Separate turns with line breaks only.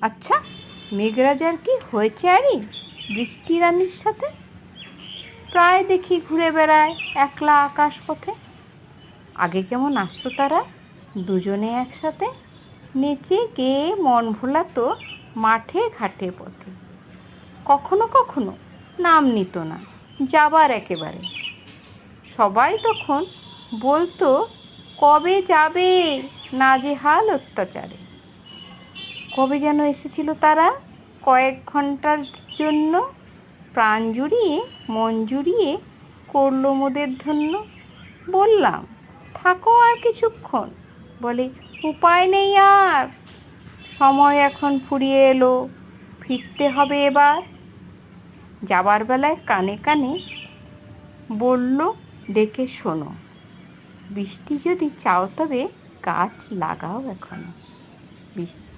আচ্ছা, মেঘরাজার কি হয়েছে আরই বৃষ্টি রানীর সাথে? প্রায় দেখি ঘুরে বেড়ায় একলা আকাশ পথে। আগে কেমন আসতো তারা দুজনে একসাথে, নেচে গেয়ে মন ভোলাতো মাঠে ঘাটে পথে। কখনো কখনো নাম নিত না যাবার একেবারে। সবাই তখন বলতো, কবে যাবে নাজেহাল অত্যাচারে। কবে যেন এসেছিল তারা কয়েক ঘন্টার জন্য, প্রাণ জুড়িয়ে মন জুড়িয়ে করলো মোদের ধন্য। বললাম, থাকো আর কিছুক্ষণ। বলে, উপায় নেই আর, সময় এখন ফুরিয়ে এলো, ফিরতে হবে এবার। যাবার বেলায় কানে কানে বলল, ডেকে শোনো, বৃষ্টি যদি চাও তবে গাছ লাগাও এখনো। বৃষ্টি